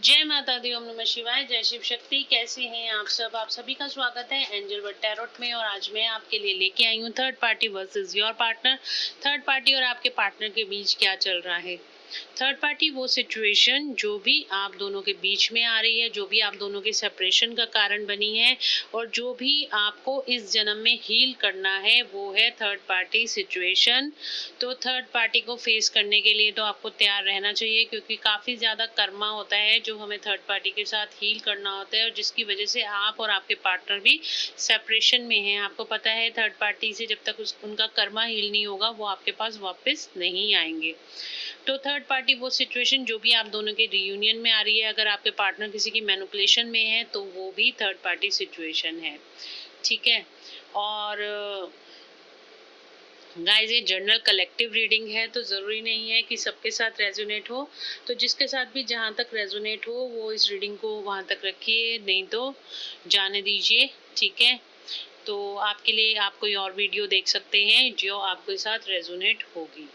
जय माता दी, ओम नमः शिवाय, जय शिव शक्ति। कैसे हैं आप सब? आप सभी का स्वागत है एंजल वर्ड टैरोट में। और आज मैं आपके लिए लेके आई हूँ third party versus your partner. Third party और आपके पार्टनर के बीच क्या चल रहा है। थर्ड पार्टी वो सिचुएशन जो भी आप दोनों के बीच में आ रही है, जो भी आप दोनों के सेपरेशन का कारण बनी है और जो भी आपको इस जन्म में हील करना है, वो है थर्ड पार्टी सिचुएशन। तो थर्ड पार्टी को फेस करने के लिए तो आपको तैयार रहना चाहिए, क्योंकि काफ़ी ज़्यादा कर्मा होता है जो हमें थर्ड पार्टी के साथ हील करना होता है, और जिसकी वजह से आप और आपके पार्टनर भी सेपरेशन में हैं। आपको पता है थर्ड पार्टी से जब तक उनका कर्मा हील नहीं होगा, वो आपके पास वापस नहीं आएंगे। तो थर्ड पार्टी वो सिचुएशन जो भी आप दोनों के रियूनियन में आ रही है, अगर आपके पार्टनर किसी की मैनिपुलेशन में है तो वो भी थर्ड पार्टी सिचुएशन है। ठीक है। और गाइस, ये जनरल कलेक्टिव रीडिंग है, तो ज़रूरी नहीं है कि सबके साथ रेजोनेट हो। तो जिसके साथ भी जहाँ तक रेजोनेट हो वो इस रीडिंग को वहाँ तक रखिए, नहीं तो जाने दीजिए। ठीक है। तो आपके लिए आप कोई और वीडियो देख सकते हैं जो आपके साथ रेजोनेट होगी।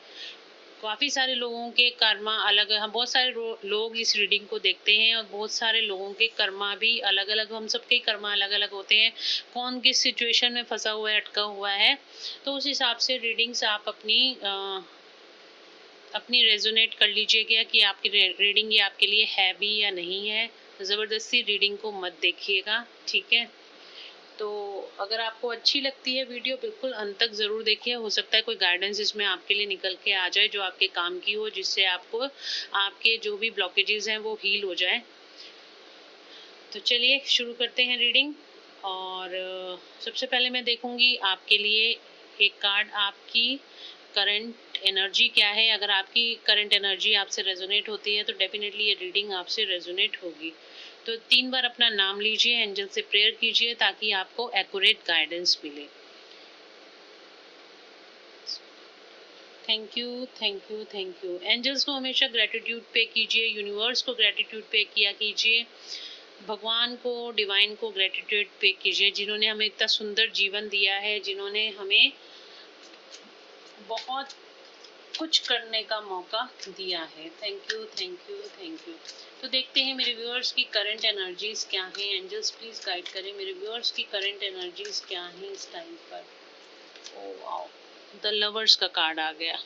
काफ़ी सारे लोगों के कर्मा अलग, हम बहुत सारे लोग इस रीडिंग को देखते हैं और बहुत सारे लोगों के कर्मा भी अलग अलग, हम सबके कर्मा अलग अलग होते हैं। कौन किस सिचुएशन में फंसा हुआ है, अटका हुआ है, तो उस हिसाब से रीडिंग्स आप अपनी रेजोनेट कर लीजिएगा कि आपकी रीडिंग ये आपके लिए है भी या नहीं है। ज़बरदस्ती रीडिंग को मत देखिएगा। ठीक है। तो अगर आपको अच्छी लगती है वीडियो, बिल्कुल अंत तक ज़रूर देखिए। हो सकता है कोई गाइडेंस इसमें आपके लिए निकल के आ जाए जो आपके काम की हो, जिससे आपको आपके जो भी ब्लॉकेजेस हैं वो हील हो जाए। तो चलिए शुरू करते हैं रीडिंग। और सबसे पहले मैं देखूंगी आपके लिए एक कार्ड, आपकी करंट एनर्जी क्या है। अगर आपकी करंट एनर्जी आपसे रेजोनेट होती है तो डेफिनेटली ये रीडिंग आपसे रेजोनेट होगी। तो 3 बार अपना नाम लीजिए, एंजल से प्रेयर कीजिए ताकि आपको एक्यूरेट गाइडेंस मिले। Thank you, thank you, thank you. Angels को हमेशा ग्रेटिट्यूड पे कीजिए, यूनिवर्स को ग्रेटिट्यूड पे किया कीजिए, भगवान को, डिवाइन को ग्रेटिट्यूड पे कीजिए, जिन्होंने हमें इतना सुंदर जीवन दिया है, जिन्होंने हमें बहुत कुछ करने का मौका दिया है। Thank you, thank you, thank you. तो देखते हैं मेरे व्यूअर्स की करंट एनर्जीज क्या हैं। एंजल्स प्लीज गाइड करें मेरे व्यूअर्स की करंट एनर्जीज क्या हैं इस टाइम पर। ओ वाओ, द लवर्स का कार्ड आ गया।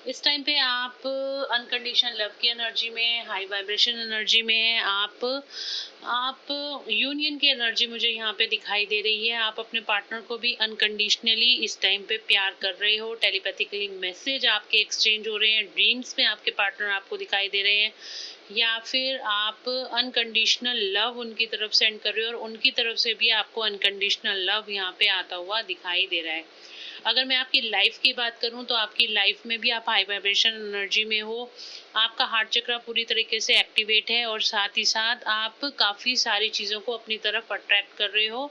इस टाइम पे आप अनकंडीशनल लव की एनर्जी में, हाई वाइब्रेशन एनर्जी में, आप यूनियन की एनर्जी मुझे यहाँ पे दिखाई दे रही है। आप अपने पार्टनर को भी अनकंडीशनली इस टाइम पे प्यार कर रहे हो। टेलीपैथिकली मैसेज आपके एक्सचेंज हो रहे हैं। ड्रीम्स में आपके पार्टनर आपको दिखाई दे रहे हैं, या फिर आप अनकंडीशनल लव उनकी तरफ सेंड कर रहे हो और उनकी तरफ से भी आपको अनकंडीशनल लव यहाँ पे आता हुआ दिखाई दे रहा है। अगर मैं आपकी लाइफ की बात करूं तो आपकी लाइफ में भी आप हाई वाइब्रेशन एनर्जी में हो। आपका हार्ट चक्र पूरी तरीके से एक्टिवेट है और साथ ही साथ आप काफ़ी सारी चीज़ों को अपनी तरफ अट्रैक्ट कर रहे हो।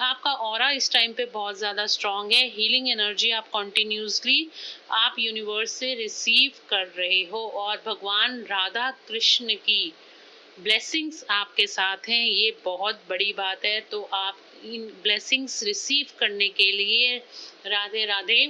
आपका ऑरा इस टाइम पे बहुत ज़्यादा स्ट्रांग है। हीलिंग एनर्जी आप कॉन्टिन्यूसली आप यूनिवर्स से रिसीव कर रहे हो, और भगवान राधा कृष्ण की ब्लेसिंग्स आपके साथ हैं। ये बहुत बड़ी बात है। तो आप इन ब्लेसिंग्स रिसीव करने के लिए राधे राधे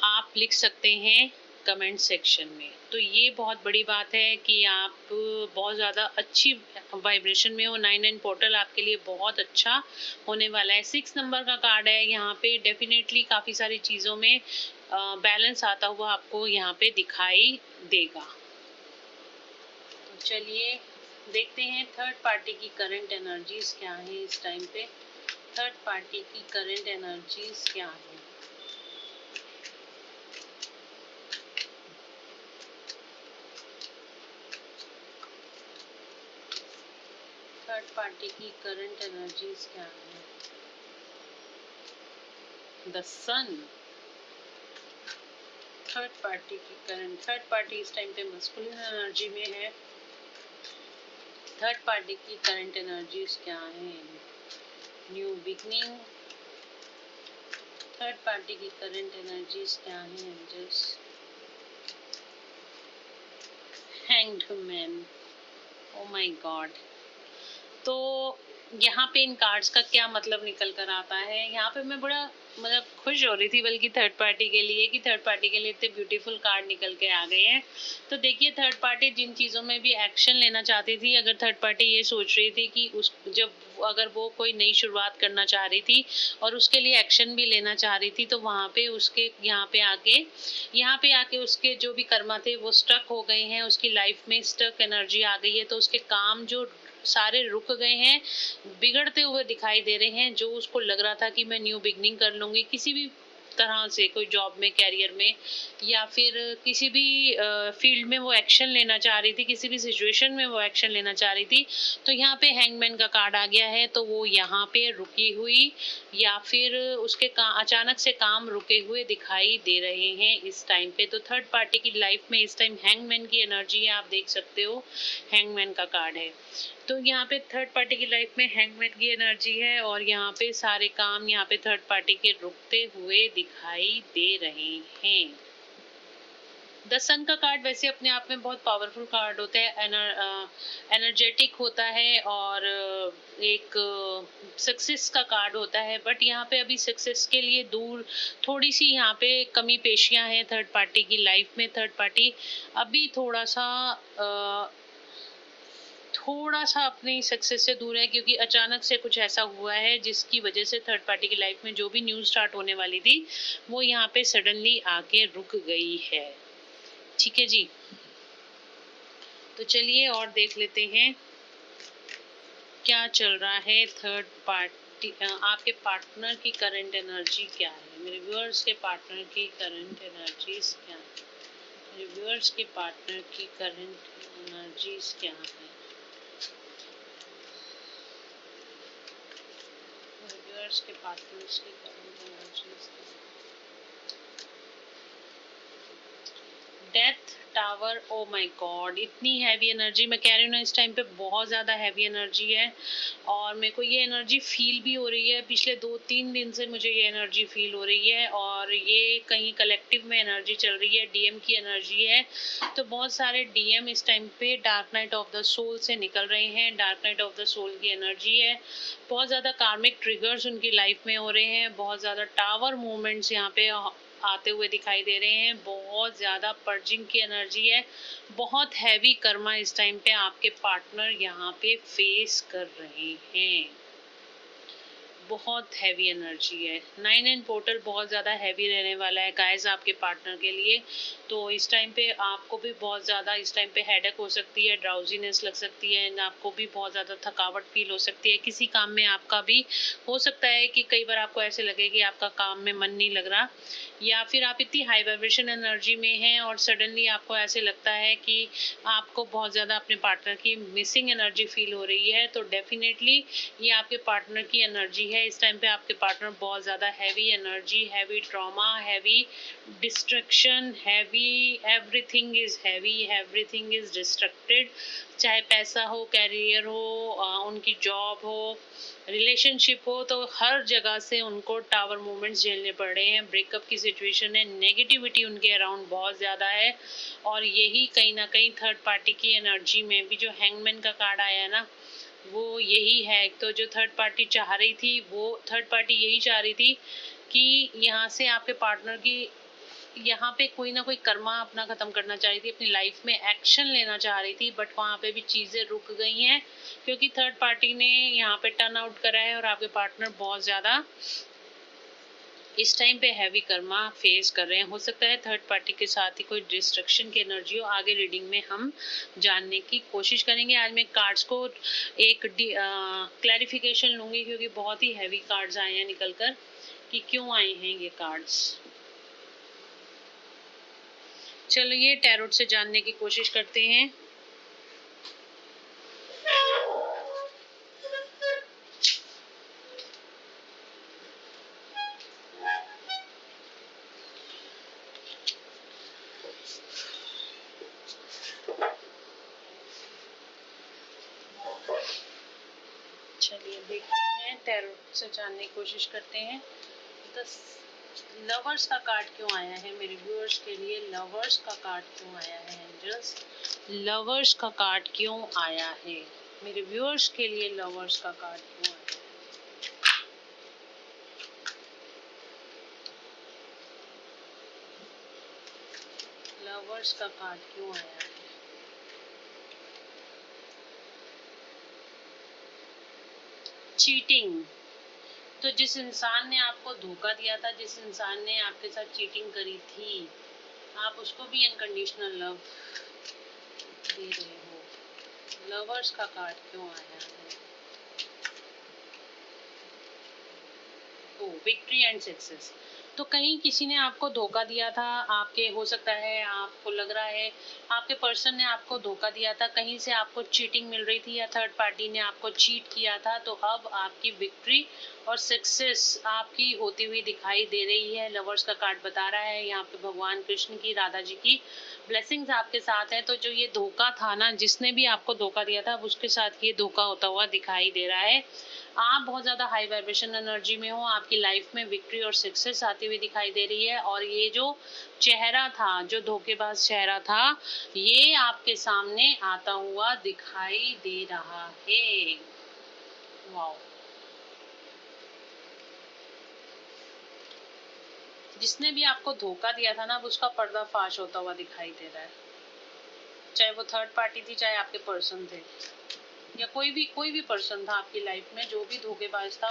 आप लिख सकते हैं कमेंट सेक्शन में। तो ये बहुत बड़ी बात है कि आप बहुत ज़्यादा अच्छी वाइब्रेशन में हो। 99 पोर्टल आपके लिए बहुत अच्छा होने वाला है। 6 नंबर का कार्ड है यहाँ पे। डेफिनेटली काफ़ी सारी चीज़ों में बैलेंस आता हुआ आपको यहाँ पे दिखाई देगा। तो चलिए देखते हैं थर्ड पार्टी की करंट एनर्जीज क्या है इस टाइम पे। थर्ड पार्टी की करंट एनर्जीज क्या है। थर्ड पार्टी की करंट एनर्जीज क्या है। The sun. थर्ड पार्टी की थर्ड पार्टी इस टाइम पे मस्कुलिन एनर्जी में है। थर्ड पार्टी की करंट एनर्जीज क्या है। New beginning. थर्ड पार्टी की करंट एनर्जीज क्या है angels. Hanged man. Oh my God. तो यहाँ पे इन कार्ड्स का क्या मतलब निकल कर आता है। यहाँ पे मैं बड़ा मतलब खुश हो रही थी बल्कि थर्ड पार्टी के लिए कि थर्ड पार्टी के लिए इतने ब्यूटीफुल कार्ड निकल के आ गए हैं। तो देखिए थर्ड पार्टी जिन चीज़ों में भी एक्शन लेना चाहती थी, अगर थर्ड पार्टी ये सोच रही थी कि उस जब अगर वो कोई नई शुरुआत करना चाह रही थी और उसके लिए एक्शन भी लेना चाह रही थी, तो वहाँ पे उसके यहाँ पे आके उसके जो भी कर्मा थे वो स्टक हो गए हैं, उसकी लाइफ में स्टक एनर्जी आ गई है, तो उसके काम जो सारे रुक गए हैं, बिगड़ते हुए दिखाई दे रहे हैं। जो उसको लग रहा था कि मैं न्यू बिगनिंग कर लूँगी किसी भी तरह से, कोई जॉब में, करियर में या फिर किसी भी फील्ड में वो एक्शन लेना चाह रही थी, किसी भी सिचुएशन में वो एक्शन लेना चाह रही थी, तो यहाँ पे हैंगमैन का कार्ड आ गया है। तो वो यहाँ पे रुकी हुई या फिर उसके अचानक से काम रुके हुए दिखाई दे रहे हैं इस टाइम पे। तो थर्ड पार्टी की लाइफ में इस टाइम हैंगमैन की एनर्जी है, आप देख सकते हो हैंगमैन का कार्ड है। तो यहाँ पे थर्ड पार्टी की लाइफ में हैंगमैन की एनर्जी है और यहाँ पे सारे काम यहाँ पे थर्ड पार्टी के रुकते हुए दिखाई दे रहे हैं। द सन का कार्ड वैसे अपने आप में बहुत पावरफुल कार्ड होता है, एनर्जेटिक होता है और एक सक्सेस का कार्ड होता है। बट यहाँ पे अभी सक्सेस के लिए दूर थोड़ी सी यहाँ पे कमी पेशियां हैं थर्ड पार्टी की लाइफ में। थर्ड पार्टी अभी थोड़ा सा अपनी सक्सेस से दूर है, क्योंकि अचानक से कुछ ऐसा हुआ है जिसकी वजह से थर्ड पार्टी की लाइफ में जो भी न्यूज़ स्टार्ट होने वाली थी वो यहाँ पे सडनली आके रुक गई है। ठीक है जी, तो चलिए और देख लेते हैं क्या चल रहा है थर्ड पार्टी, आपके पार्टनर की करंट एनर्जी क्या है। मेरे व्यूअर्स के पार्टनर की करंट एनर्जीज क्या है। मेरे व्यूअर्स के पार्टनर की करंट एनर्जीज क्या है। व्यूअर्स के पार्टनर्स की current energies. Death tower, O my God, इतनी हैवी एनर्जी, मैं कह रही हूँ ना इस टाइम पे बहुत ज़्यादा हैवी एनर्जी है और मेरे को ये एनर्जी फील भी हो रही है। पिछले 2-3 दिन से मुझे ये एनर्जी फील हो रही है और ये कहीं कलेक्टिव में एनर्जी चल रही है, डीएम की एनर्जी है। तो बहुत सारे डीएम इस टाइम पे dark night of the soul से निकल रहे हैं, dark night of the soul की एनर्जी है। बहुत ज़्यादा कार्मिक ट्रिगर्स उनकी लाइफ में हो रहे हैं, बहुत ज़्यादा टावर मूवमेंट्स यहाँ पे आते हुए दिखाई दे रहे हैं, बहुत ज़्यादा पर्जिंग की एनर्जी है, बहुत हैवी कर्मा इस टाइम पे आपके पार्टनर यहाँ पे फेस कर रहे हैं। बहुत हैवी एनर्जी है। 9 एंड पोर्टल बहुत ज़्यादा हैवी रहने वाला है गाइस आपके पार्टनर के लिए। तो इस टाइम पे आपको भी बहुत ज़्यादा इस टाइम पे हेडेक हो सकती है, ड्राउजीनेस लग सकती है, आपको भी बहुत ज़्यादा थकावट फील हो सकती है। किसी काम में आपका भी हो सकता है कि कई बार आपको ऐसे लगे कि आपका काम में मन नहीं लग रहा, या फिर आप इतनी हाई वाइब्रेशन एनर्जी में हैं और सडनली आपको ऐसे लगता है कि आपको बहुत ज़्यादा अपने पार्टनर की मिसिंग एनर्जी फील हो रही है। तो डेफिनेटली ये आपके पार्टनर की एनर्जी है। इस टाइम पे आपके पार्टनर बहुत ज़्यादा heavy energy, heavy trauma, heavy destruction, heavy everything is heavy, everything is distracted. चाहे पैसा हो, कैरियर हो, उनकी जॉब हो, रिलेशनशिप हो, तो हर जगह से उनको टावर मूवमेंट्स झेलने पड़ रहे हैं। ब्रेकअप की सिचुएशन है, नेगेटिविटी उनके अराउंड बहुत ज़्यादा है और यही कहीं ना कहीं थर्ड पार्टी की एनर्जी में भी जो हैंगमैन का कार्ड आया है ना, वो यही है। तो जो थर्ड पार्टी चाह रही थी, वो थर्ड पार्टी यही चाह रही थी कि यहाँ से आपके पार्टनर की यहाँ पे कोई ना कोई कर्मा अपना ख़त्म करना चाह रही थी, अपनी लाइफ में एक्शन लेना चाह रही थी, बट वहाँ पे भी चीज़ें रुक गई हैं क्योंकि थर्ड पार्टी ने यहाँ पे टर्न आउट करा है और आपके पार्टनर बहुत ज़्यादा इस टाइम पे हैवी कर्मा फेस कर रहे हैं। हो सकता है थर्ड पार्टी के साथ ही कोई डिस्ट्रक्शन की एनर्जी हो। आगे रीडिंग में हम जानने की कोशिश करेंगे। आज मैं कार्ड्स को एक क्लैरिफिकेशन लूँगी क्योंकि बहुत ही हैवी कार्ड्स आए हैं निकल कर कि क्यों आए हैं ये कार्ड्स। चलिए टैरोट से जानने की कोशिश करते हैं। चलिए देखते हैं, टैरोट से जानने की कोशिश करते हैं। लवर्स का कार्ड क्यों आया है मेरे व्यूअर्स के लिए। लवर्स का कार्ड क्यों आया है एंजल्स। लवर्स का कार्ड क्यों आया है मेरे व्यूअर्स के लिए। लवर्स का कार्ड क्यों आया है। लवर्स का कार्ड क्यों आया है? चीटिंग। तो जिस इंसान ने आपको धोखा दिया था, जिस इंसान ने आपके साथ चीटिंग करी थी, आप उसको भी अनकंडीशनल लव दे रहे हो। लवर्स का कार्ड क्यों आया है? ओ, विक्ट्री एंड सक्सेस। तो कहीं किसी ने आपको धोखा दिया था, आपके हो सकता है, आपको लग रहा है आपके पर्सन ने आपको धोखा दिया था, कहीं से आपको चीटिंग मिल रही थी या थर्ड पार्टी ने आपको चीट किया था, तो अब आपकी विक्ट्री और सक्सेस आपकी होती हुई दिखाई दे रही है। लवर्स का कार्ड बता रहा है यहाँ पे भगवान कृष्ण की, राधा जी की ब्लेसिंग्स आपके साथ है। तो जो ये धोखा था ना, जिसने भी आपको धोखा दिया था, उसके साथ ये धोखा होता हुआ दिखाई दे रहा है। आप बहुत ज़्यादा हाई वाइब्रेशन एनर्जी में हो, आपकी लाइफ में विक्ट्री और सक्सेस आती हुई दिखाई दे रही है। और ये जो चेहरा था, जो धोखेबाज चेहरा था, ये आपके सामने आता हुआ दिखाई दे रहा है। वाओ। जिसने भी आपको धोखा दिया था ना, उसका पर्दाफाश होता हुआ दिखाई दे रहा है। चाहे वो थर्ड पार्टी थी, चाहे आपके पर्सन थे, या कोई भी पर्सन था आपकी लाइफ में, जो भी धोखेबाज था,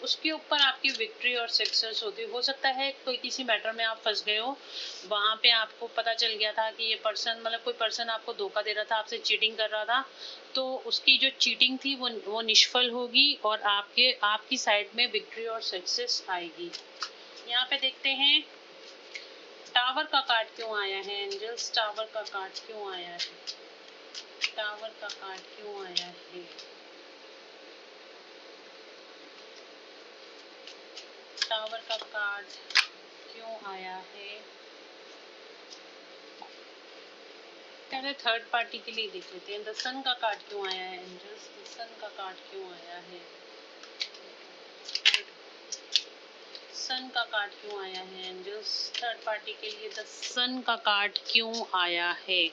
उसके ऊपर आपकी विक्ट्री और सक्सेस होती। हो सकता है कोई किसी मैटर में आप फंस गए हो, वहां पे आपको पता चल गया था कि ये पर्सन, मतलब कोई पर्सन आपको धोखा दे रहा था, आपसे चीटिंग कर रहा था, तो उसकी जो चीटिंग थी वो निष्फल होगी और आपकी साइड में विक्ट्री और सक्सेस आएगी। यहाँ पे देखते हैं टावर का कार्ड क्यों आया है। एंजल्स, टावर का कार्ड क्यों आया है? टावर का कार्ड क्यों आया है? टावर का कार्ड क्यों आया है? पहले थर्ड पार्टी के लिए देख लेते हैं। द सन का कार्ड क्यों आया है एंजल्स? द सन का कार्ड क्यों आया है? सन का कार्ड क्यों आया है एंजल्स? थर्ड पार्टी के लिए द सन का कार्ड क्यों आया है?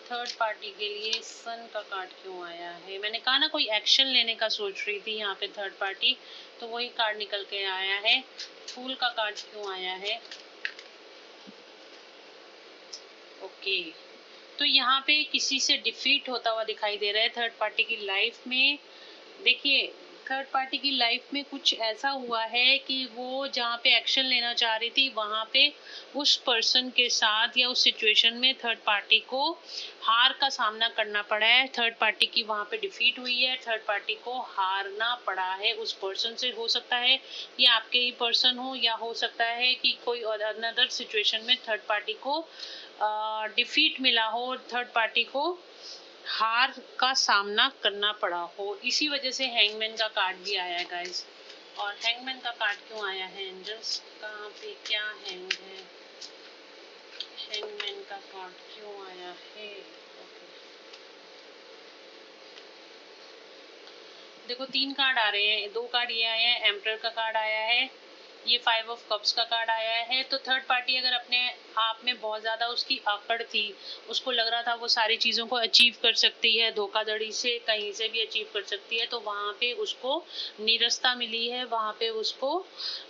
थर्ड पार्टी के लिए सन का कार्ड क्यों आया है? मैंने कहा ना, कोई एक्शन लेने का सोच रही थी यहाँ पे थर्ड पार्टी, तो वही कार्ड निकल के आया है। फूल का कार्ड क्यों आया है? ओके। तो यहाँ पे किसी से डिफीट होता हुआ दिखाई दे रहा है थर्ड पार्टी की लाइफ में। देखिए, थर्ड पार्टी की लाइफ में कुछ ऐसा हुआ है कि वो जहाँ पे एक्शन लेना चाह रही थी, वहाँ पे उस पर्सन के साथ या उस सिचुएशन में थर्ड पार्टी को हार का सामना करना पड़ा है। थर्ड पार्टी की वहाँ पे डिफीट हुई है, थर्ड पार्टी को हारना पड़ा है उस पर्सन से। हो सकता है ये आपके ही पर्सन हो, या हो सकता है कि कोई अनदर सिचुएशन में थर्ड पार्टी को डिफीट मिला हो, थर्ड पार्टी को हार का सामना करना पड़ा हो। इसी वजह से हैंगमैन का कार्ड भी आया है गाइस। और हैंगमैन का कार्ड क्यों आया है एंजल्स? कहाँ पे क्या हैंग है? हैंगमैन का कार्ड क्यों आया है? देखो, 3 कार्ड आ रहे हैं, 2 कार्ड ये आए हैं, एम्परर का कार्ड आया है, ये 5 ऑफ कप्स का कार्ड आया है। तो थर्ड पार्टी अगर अपने आप में बहुत ज़्यादा उसकी अकड़ थी, उसको लग रहा था वो सारी चीज़ों को अचीव कर सकती है, धोखाधड़ी से कहीं से भी अचीव कर सकती है, तो वहाँ पे उसको निरस्ता मिली है, वहाँ पे उसको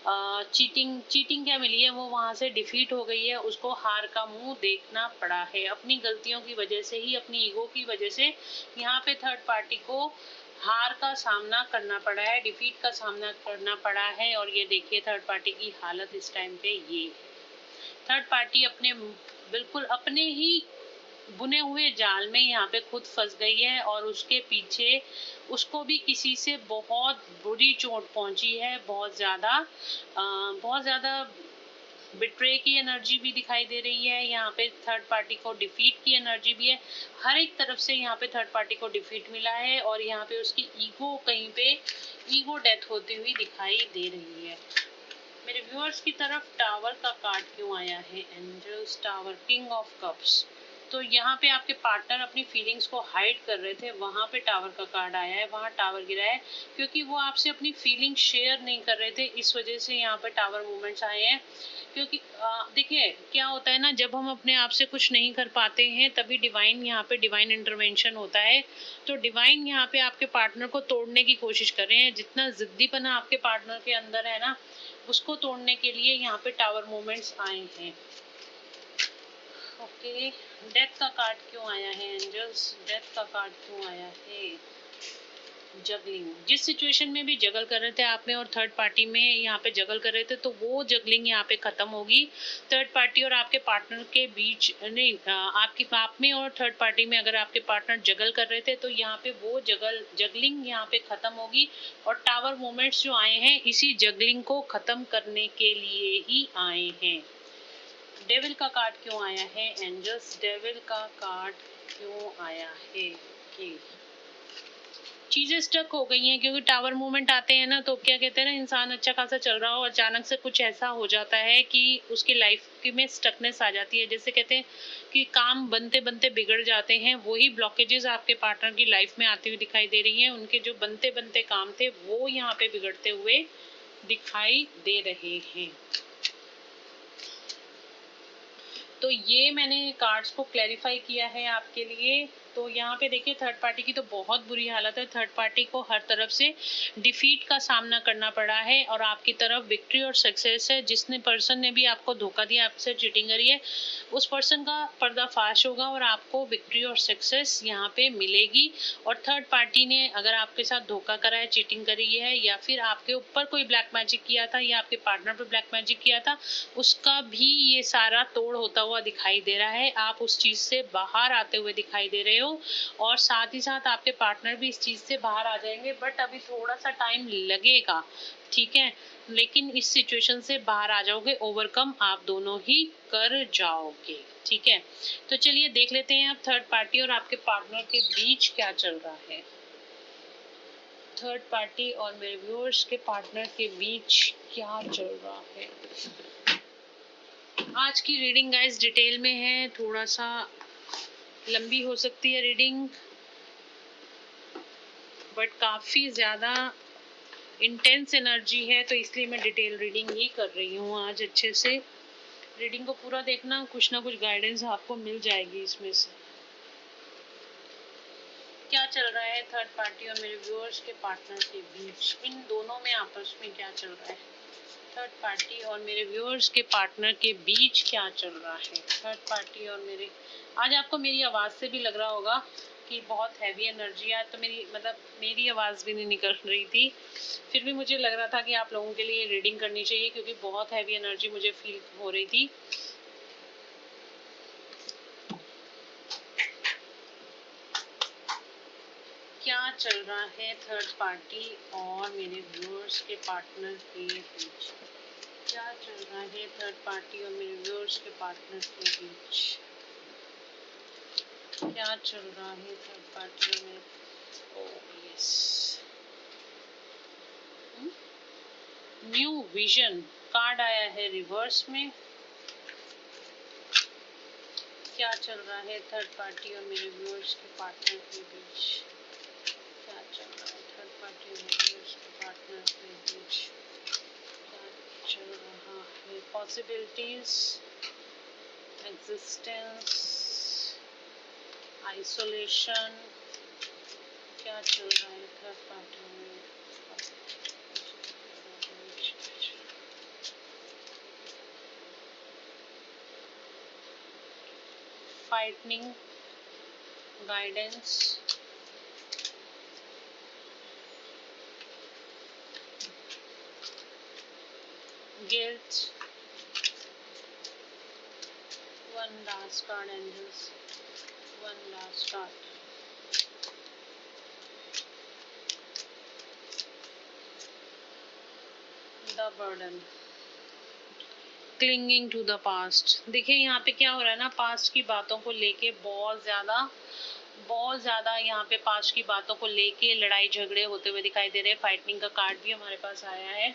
चीटिंग क्या मिली है, वो वहाँ से डिफीट हो गई है, उसको हार का मुंह देखना पड़ा है अपनी गलतियों की वजह से ही, अपनी ईगो की वजह से। यहाँ पे थर्ड पार्टी को हार का सामना करना पड़ा है, डिफीट का सामना करना पड़ा है। और ये देखिए थर्ड पार्टी की हालत इस टाइम पे, ये थर्ड पार्टी बिल्कुल अपने ही बुने हुए जाल में यहाँ पे खुद फंस गई है, और उसके पीछे उसको भी किसी से बहुत बुरी चोट पहुंची है, बहुत ज़्यादा बिट्रे की एनर्जी भी दिखाई दे रही है यहाँ पे। थर्ड पार्टी को डिफीट की एनर्जी भी है, हर एक तरफ से यहाँ पे थर्ड पार्टी को डिफीट मिला है, और यहाँ पे उसकी ईगो कहीं पे ईगो डेथ होती हुई दिखाई दे रही है। मेरे व्यूअर्स की तरफ टावर का कार्ड क्यों आया है angels? Tower, king of cups. तो यहाँ पे आपके पार्टनर अपनी फीलिंग्स को हाइड कर रहे थे, वहाँ पे टावर का कार्ड आया है, वहाँ टावर गिरा है, क्योंकि वो आपसे अपनी फीलिंग शेयर नहीं कर रहे थे, इस वजह से यहाँ पे टावर मूवमेंट्स आए हैं। क्योंकि देखिए क्या होता है ना, जब हम अपने आप से कुछ नहीं कर पाते हैं, तभी डिवाइन यहाँ पे डिवाइन इंटरवेंशन होता है। तो डिवाइन यहाँ पे आपके पार्टनर को तोड़ने की कोशिश कर रहे हैं। जितना जिद्दीपना आपके पार्टनर के अंदर है ना, उसको तोड़ने के लिए यहाँ पे टावर मूवमेंट्स आए हैं। ओके, डेथ का कार्ड क्यों आया है एंजल्स? डेथ का कार्ड क्यों आया है? जगलिंग, जिस सिचुएशन में भी जगल कर रहे थे आप में और थर्ड पार्टी में यहाँ पे जगल कर रहे थे, तो वो जगलिंग यहाँ पे खत्म होगी। थर्ड पार्टी और आपके पार्टनर के बीच नहीं, आपकी आप में और थर्ड पार्टी में अगर आपके पार्टनर जगल कर रहे थे तो यहाँ पे वो जगलिंग यहाँ पे खत्म होगी। और टावर मोमेंट्स जो आए हैं इसी जगलिंग को खत्म करने के लिए ही आए हैं। डेविल का कार्ड क्यों आया है एंजल्स? डेविल का कार्ड क्यों आया है? चीज़ें स्टक हो गई हैं, क्योंकि टावर मूवमेंट आते हैं ना, तो क्या कहते हैं ना, इंसान अच्छा खासा चल रहा हो, अचानक से कुछ ऐसा हो जाता है कि उसकी लाइफ की में स्टकनेस आ जाती है। जैसे कहते हैं कि काम बनते बनते बिगड़ जाते हैं, वही ब्लॉकेजेस आपके पार्टनर की लाइफ में आती हुई दिखाई दे रही हैं। उनके जो बनते बनते काम थे वो यहाँ पे बिगड़ते हुए दिखाई दे रहे हैं। तो ये मैंने कार्ड्स को क्लैरिफाई किया है आपके लिए। तो यहाँ पे देखिए, थर्ड पार्टी की तो बहुत बुरी हालत है। थर्ड पार्टी को हर तरफ से डिफीट का सामना करना पड़ा है और आपकी तरफ विक्ट्री और सक्सेस है। जिसने पर्सन ने भी आपको धोखा दिया, आपसे चीटिंग करी है, उस पर्सन का पर्दाफाश होगा और आपको विक्ट्री और सक्सेस यहाँ पे मिलेगी। और थर्ड पार्टी ने अगर आपके साथ धोखा करा है, चीटिंग करी है, या फिर आपके ऊपर कोई ब्लैक मैजिक किया था या आपके पार्टनर पर ब्लैक मैजिक किया था, उसका भी ये सारा तोड़ होता हुआ दिखाई दे रहा है। आप उस चीज़ से बाहर आते हुए दिखाई दे रहे हो और साथ ही साथ आपके पार्टनर भी इस चीज़ से बाहर आ जाएंगे, बट अभी थोड़ा सा टाइम लगेगा, ठीक है, लेकिन इस सिचुएशन से बाहर आ जाओगे, ओवरकम आप दोनों ही कर जाओगे, ठीक है। तो चलिए देख लेते हैं अब थर्ड पार्टी और आपके पार्टनर के बीच क्या चल रहा है। थर्ड पार्टी और मेरे व्यूअर्स के पार्टनर के बीच क्या चल रहा है। आज की रीडिंग गाइस डिटेल में है, थोड़ा सा लंबी हो सकती है रीडिंग, बट काफ़ी ज़्यादा इंटेंस एनर्जी है, तो इसलिए मैं डिटेल रीडिंग ही कर रही हूँ आज। अच्छे से रीडिंग को पूरा देखना, कुछ ना कुछ गाइडेंस आपको मिल जाएगी इसमें से। क्या चल रहा है थर्ड पार्टी और मेरे व्यूअर्स के पार्टनर के बीच, इन दोनों में आपस में क्या चल रहा है। थर्ड पार्टी और मेरे व्यूअर्स के पार्टनर के बीच क्या चल रहा है। थर्ड पार्टी और मेरे, आज आपको मेरी आवाज़ से भी लग रहा होगा कि बहुत हैवी एनर्जी है, तो मेरी आवाज़ भी नहीं निकल रही थी, फिर भी मुझे लग रहा था कि आप लोगों के लिए रीडिंग करनी चाहिए, क्योंकि बहुत हैवी एनर्जी मुझे फील हो रही थी। क्या चल रहा है थर्ड पार्टी और मेरे व्यूअर्स के पार्टनर के बीच। क्या चल रहा है थर्ड पार्टी और मेरे व्यूअर्स के पार्टनर के बीच। क्या चल रहा है थर्ड पार्टी और मेरे, oh yes, new vision card आया है रिवर्स में। क्या चल रहा है थर्ड पार्टी और मेरे व्यूअर्स के पार्टनर के बीच। क्या चल रहा है थर्ड पार्टी और मेरे व्यूअर्स के पार्टनर के बीच। क्या चल रहा है, पॉसिबिलिटीज, एग्जिस्टेंस, आइसोलेशन। क्या चल रहा है थर्ड पार्टी में। Frightening, guidance, guilt, one last card angels, one last card, the burden, clinging to the past. देखिए यहाँ पे क्या हो रहा है ना, पास्ट की बातों को लेके बहुत ज़्यादा यहाँ पे पास्ट की बातों को लेके लड़ाई झगड़े होते हुए दिखाई दे रहे हैं। फाइटिंग का कार्ड भी हमारे पास आया है।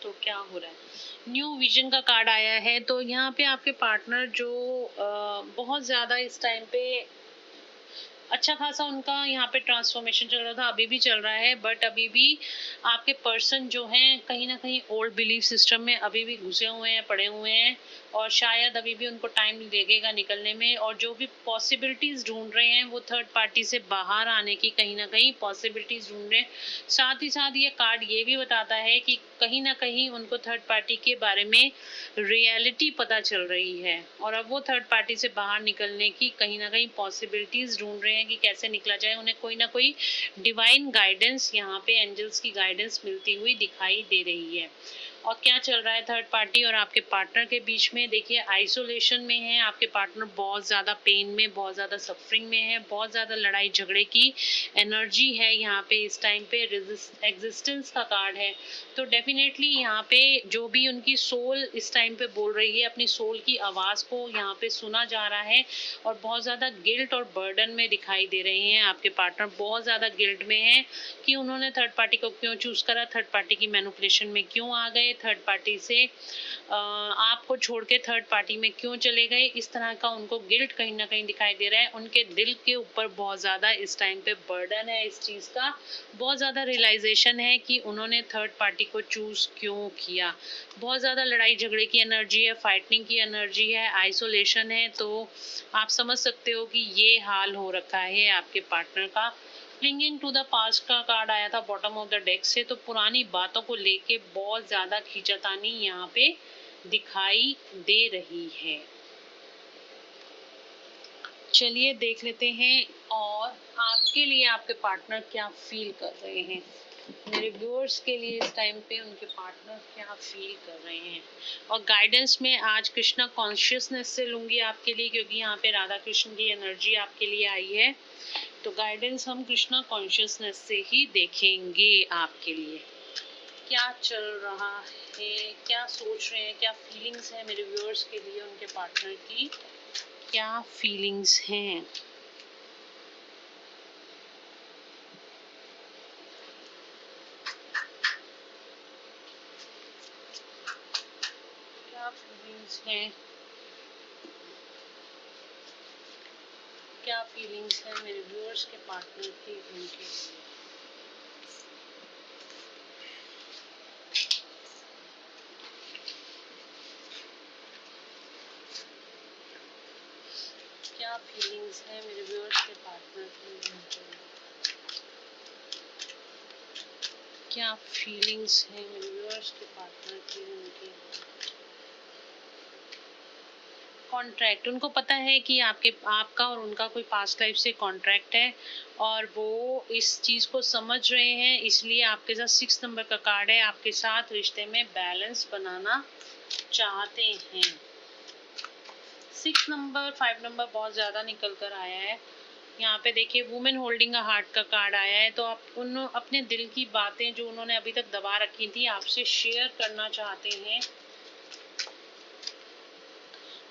तो क्या हो रहा है, न्यू विजन का कार्ड आया है। तो यहाँ पे आपके पार्टनर जो बहुत ज़्यादा इस टाइम पे अच्छा खासा उनका यहाँ पे ट्रांसफॉर्मेशन चल रहा था, अभी भी चल रहा है, बट अभी भी आपके पर्सन जो हैं कहीं ना कहीं ओल्ड बिलीफ सिस्टम में अभी भी घुसे हुए हैं, पड़े हुए हैं, और शायद अभी भी उनको टाइम लगेगा निकलने में, और जो भी पॉसिबिलिटीज़ ढूंढ रहे हैं वो थर्ड पार्टी से बाहर आने की कहीं ना कहीं पॉसिबिलिटीज़ ढूंढ रहे हैं। साथ ही साथ ये कार्ड ये भी बताता है कि कहीं ना कहीं उनको थर्ड पार्टी के बारे में रियलिटी पता चल रही है, और अब वो थर्ड पार्टी से बाहर निकलने की कहीं ना कहीं पॉसिबिलिटीज़ ढूंढ रहे हैं कि कैसे निकला जाए। उन्हें कोई ना कोई डिवाइन गाइडेंस, यहाँ पे एंजल्स की गाइडेंस मिलती हुई दिखाई दे रही है। और क्या चल रहा है थर्ड पार्टी और आपके पार्टनर के बीच में? देखिए, आइसोलेशन में है आपके पार्टनर, बहुत ज़्यादा पेन में, बहुत ज़्यादा सफरिंग में है, बहुत ज़्यादा लड़ाई झगड़े की एनर्जी है यहाँ पे। इस टाइम पे एग्जिस्टेंस का कार्ड है, तो डेफिनेटली यहाँ पे जो भी उनकी सोल इस टाइम पे बोल रही है, अपनी सोल की आवाज़ को यहाँ पे सुना जा रहा है। और बहुत ज़्यादा गिल्ट और बर्डन में दिखाई दे रहे हैं आपके पार्टनर, बहुत ज़्यादा गिल्ट में है कि उन्होंने थर्ड पार्टी को क्यों चूज करा, थर्ड पार्टी की मैनिपुलेशन में क्यों आ गए, थर्ड पार्टी से आपको छोड़ के थर्ड पार्टी में क्यों चले गए। इस तरह का उनको गिल्ट कहीं ना कहीं दिखाई दे रहा है। उनके दिल के ऊपर बहुत ज़्यादा इस टाइम पे बर्डन है इस चीज़ का, बहुत ज़्यादा रियलाइजेशन है कि उन्होंने थर्ड पार्टी को चूज़ क्यों किया। बहुत ज़्यादा लड़ाई झगड़े की एनर्जी है, फाइटिंग की एनर्जी है, आइसोलेशन है, तो आप समझ सकते हो कि ये हाल हो रखा है आपके पार्टनर का। क्लिंगिंग टू द पास्ट का कार्ड आया था बॉटम ऑफ द डेक से, तो पुरानी बातों को लेके बहुत ज़्यादा खींचातानी यहाँ पे दिखाई दे रही है। चलिए देख लेते हैं और आपके लिए आपके पार्टनर क्या फील कर रहे हैं। मेरे व्यूअर्स के लिए इस टाइम पे उनके पार्टनर क्या फील कर रहे हैं। और गाइडेंस में आज कृष्णा कॉन्शियसनेस से लूँगी आपके लिए, क्योंकि यहाँ पे राधा कृष्ण की एनर्जी आपके लिए आई है, तो गाइडेंस हम कृष्णा कॉन्शियसनेस से ही देखेंगे आपके लिए। क्या चल रहा है, क्या सोच रहे हैं, क्या फीलिंग्स हैं मेरे व्यूअर्स के लिए, उनके पार्टनर की क्या फीलिंग्स हैं। क्या फीलिंग्स हैं, क्या फीलिंग्स हैं मेरे व्यूअर्स के पार्टनर की उनके लिए। क्या फीलिंग्स हैं मेरे व्यूअर्स के पार्टनर की उनके लिए। क्या फीलिंग्स हैं मेरे व्यूअर्स के पार्टनर की उनके लिए। कॉन्ट्रैक्ट, उनको पता है कि आपका और उनका कोई पास्ट लाइफ से कॉन्ट्रैक्ट है, और वो इस चीज़ को समझ रहे हैं, इसलिए आपके साथ 6 नंबर का कार्ड है, आपके साथ रिश्ते में बैलेंस बनाना चाहते हैं। 6 नंबर, 5 नंबर बहुत ज़्यादा निकल कर आया है। यहाँ पे देखिए वुमेन होल्डिंग अ हार्ट का कार्ड आया है, तो आप अपने दिल की बातें जो उन्होंने अभी तक दबा रखी थी आपसे शेयर करना चाहते हैं।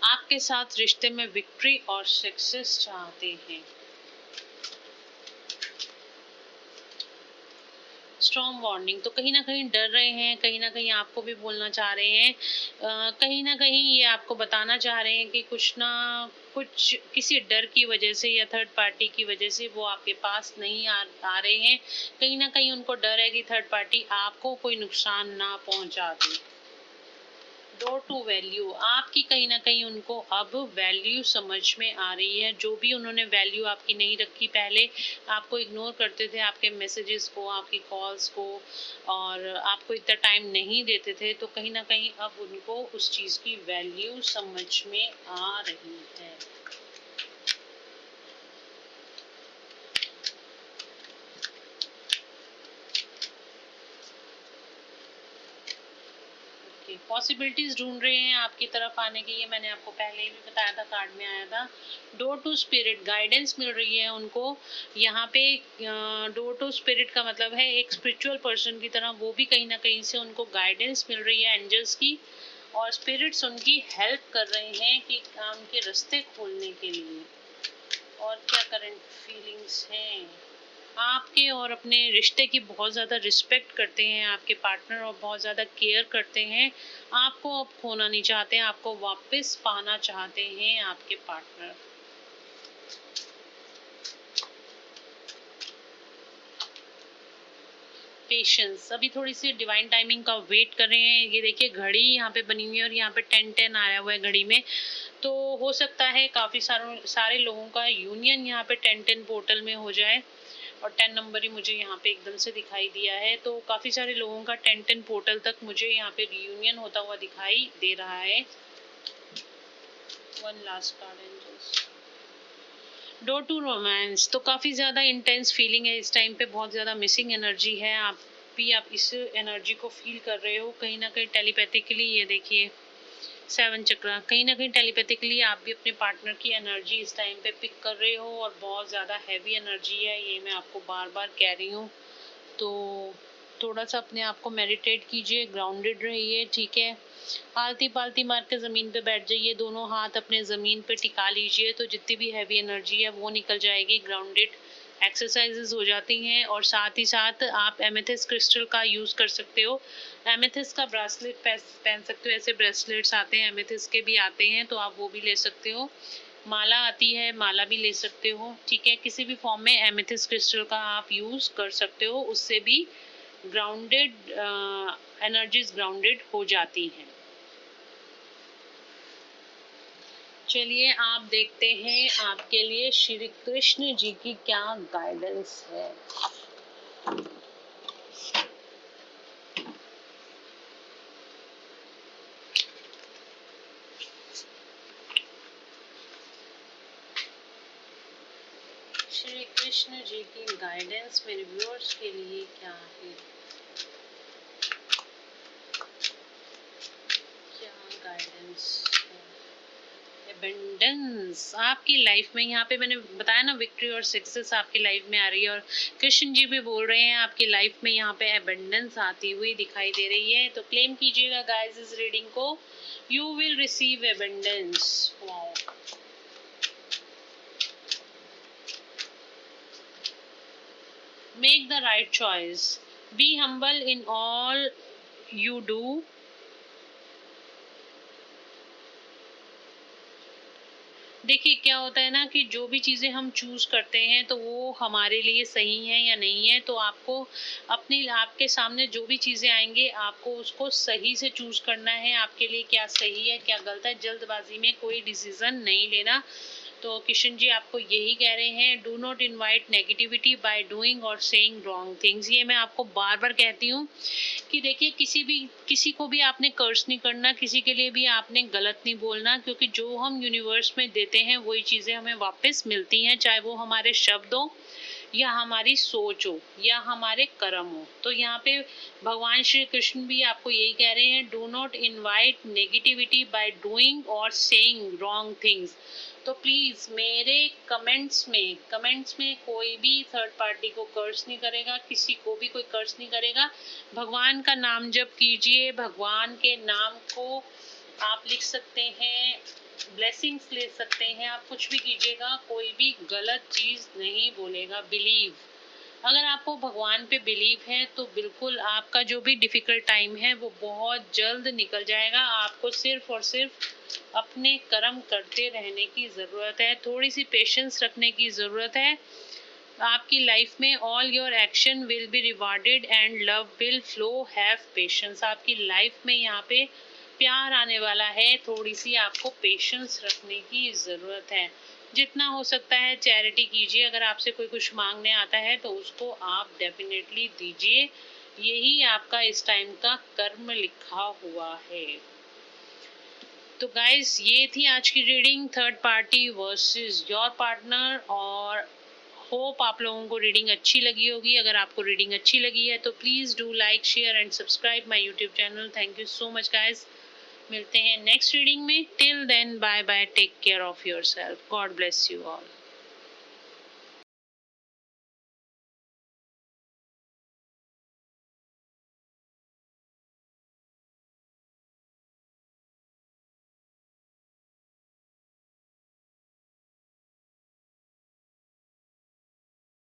आपके साथ रिश्ते में विक्ट्री और सक्सेस चाहते हैं। स्ट्रॉन्ग वार्निंग, तो कहीं ना कहीं डर रहे हैं, कहीं ना कहीं आपको भी बोलना चाह रहे हैं, कहीं ना कहीं ये आपको बताना चाह रहे हैं कि कुछ ना कुछ किसी डर की वजह से या थर्ड पार्टी की वजह से वो आपके पास नहीं आ रहे हैं। कहीं ना कहीं उनको डर है कि थर्ड पार्टी आपको कोई नुकसान ना पहुंचा दे। डोर टू वैल्यू, आपकी कहीं ना कहीं उनको अब वैल्यू समझ में आ रही है। जो भी उन्होंने वैल्यू आपकी नहीं रखी, पहले आपको इग्नोर करते थे, आपके मैसेजेस को, आपकी कॉल्स को, और आपको इतना टाइम नहीं देते थे, तो कहीं ना कहीं अब उनको उस चीज़ की वैल्यू समझ में आ रही है। पॉसिबिलिटीज ढूंढ रहे हैं आपकी तरफ आने की, ये मैंने आपको पहले ही भी बताया था, कार्ड में आया था। डोर टू स्पिरिट, गाइडेंस मिल रही है उनको यहाँ पे। डोर टू स्पिरिट का मतलब है एक स्पिरिचुअल पर्सन की तरह, वो भी कहीं ना कहीं से उनको गाइडेंस मिल रही है एंजल्स की, और स्पिरिट्स उनकी हेल्प कर रहे हैं कि उनके रास्ते खोलने के लिए। और क्या करंट फीलिंग्स हैं आपके, और अपने रिश्ते की बहुत ज़्यादा रिस्पेक्ट करते हैं आपके पार्टनर, और बहुत ज़्यादा केयर करते हैं। आपको अब खोना नहीं चाहते, आपको वापस पाना चाहते हैं आपके पार्टनर। पेशेंस। अभी थोड़ी सी डिवाइन टाइमिंग का वेट कर रहे हैं। ये देखिए घड़ी यहाँ पे बनी हुई है और यहाँ पे 10-10 आया हुआ है घड़ी में, तो हो सकता है काफ़ी सारे लोगों का यूनियन यहाँ पे 10-10 पोर्टल में हो जाए। और 10 नंबर ही मुझे यहाँ पे एकदम से दिखाई दिया है, तो काफ़ी सारे लोगों का 10-10 पोर्टल तक मुझे यहाँ पे रियूनियन होता हुआ दिखाई दे रहा है। One last card angels. Door to romance, तो काफ़ी ज़्यादा इंटेंस फीलिंग है इस टाइम पे, बहुत ज़्यादा मिसिंग एनर्जी है। आप इस एनर्जी को फील कर रहे हो कहीं ना कहीं टेलीपैथिकली। ये देखिए 7 चक्रा, कहीं ना कहीं टेलीपैथिकली आप भी अपने पार्टनर की एनर्जी इस टाइम पे पिक कर रहे हो और बहुत ज़्यादा हैवी एनर्जी है, ये मैं आपको बार बार कह रही हूँ। तो थोड़ा सा अपने आप को मेडिटेट कीजिए, ग्राउंडेड रहिए, ठीक है। आलती पालती मार के ज़मीन पे बैठ जाइए, दोनों हाथ अपने ज़मीन पे टिका लीजिए, तो जितनी भी हैवी एनर्जी है वो निकल जाएगी। ग्राउंडेड एक्सरसाइजेज हो जाती हैं। और साथ ही साथ आप एमेथिस्ट क्रिस्टल का यूज़ कर सकते हो। एमेथिस्ट का ब्रेसलेट पहन सकते हो, ऐसे ब्रेसलेट्स आते हैं एमेथिस्ट के भी आते हैं, तो आप वो भी ले सकते हो। माला आती है, माला भी ले सकते हो, ठीक है। किसी भी फॉर्म में एमेथिस्ट क्रिस्टल का आप यूज़ कर सकते हो, उससे भी ग्राउंडेड एनर्जीज ग्राउंडेड हो जाती हैं। चलिए आप देखते हैं आपके लिए श्री कृष्ण जी की क्या गाइडेंस है। श्री कृष्ण जी की गाइडेंस मेरे व्यूअर्स के लिए क्या है, क्या गाइडेंस है। एबंडेंस आपकी लाइफ में, यहाँ पे मैंने बताया ना विक्ट्री और सक्सेस आपकी लाइफ में आ रही है, और कृष्ण जी भी बोल रहे हैं आपकी लाइफ में यहाँ पे एबंडेंस आती हुई दिखाई दे रही है। तो क्लेम कीजिएगा गाइस इस रीडिंग को, you will receive abundance. Wow, make the right choice, be humble in all you do. देखिए क्या होता है ना कि जो भी चीज़ें हम चूज़ करते हैं तो वो हमारे लिए सही है या नहीं है, तो आपको आपके सामने जो भी चीज़ें आएंगे आपको उसको सही से चूज़ करना है, आपके लिए क्या सही है क्या गलत है। जल्दबाजी में कोई डिसीज़न नहीं लेना। तो किशन जी आपको यही कह रहे हैं, do not invite negativity by doing और सेइंग रॉन्ग थिंग्स। ये मैं आपको बार बार कहती हूँ कि देखिए किसी को भी आपने कर्ज नहीं करना, किसी के लिए भी आपने गलत नहीं बोलना, क्योंकि जो हम यूनिवर्स में देते हैं वही चीज़ें हमें वापस मिलती हैं, चाहे वो हमारे शब्द हो या हमारी सोच हो या हमारे कर्म हो। तो यहाँ पे भगवान श्री कृष्ण भी आपको यही कह रहे हैं, do not invite negativity by doing और सेइंग रॉन्ग थिंग्स। तो प्लीज़ मेरे कमेंट्स में कोई भी थर्ड पार्टी को कर्ज नहीं करेगा, किसी को भी कोई कर्ज नहीं करेगा। भगवान का नाम जप कीजिए, भगवान के नाम को आप लिख सकते हैं, ब्लेसिंग्स ले सकते हैं, आप कुछ भी कीजिएगा, कोई भी गलत चीज़ नहीं बोलेगा। बिलीव, अगर आपको भगवान पे बिलीव है तो बिल्कुल आपका जो भी डिफ़िकल्ट टाइम है वो बहुत जल्द निकल जाएगा। आपको सिर्फ और सिर्फ अपने कर्म करते रहने की ज़रूरत है, थोड़ी सी पेशेंस रखने की ज़रूरत है। आपकी लाइफ में all your action will be rewarded and love will flow, have patience. आपकी लाइफ में यहाँ पे प्यार आने वाला है, थोड़ी सी आपको पेशेंस रखने की ज़रूरत है। जितना हो सकता है चैरिटी कीजिए, अगर आपसे कोई कुछ मांगने आता है तो उसको आप डेफिनेटली दीजिए, यही आपका इस टाइम का कर्म लिखा हुआ है। तो गाइस ये थी आज की reading, third party versus your partner, और होप आप लोगों को रीडिंग अच्छी लगी होगी। अगर आपको रीडिंग अच्छी लगी है तो please do like share and subscribe my YouTube channel. Thank you so much guys, मिलते हैं नेक्स्ट रीडिंग में। Till then bye bye, take care of yourself, God bless you all.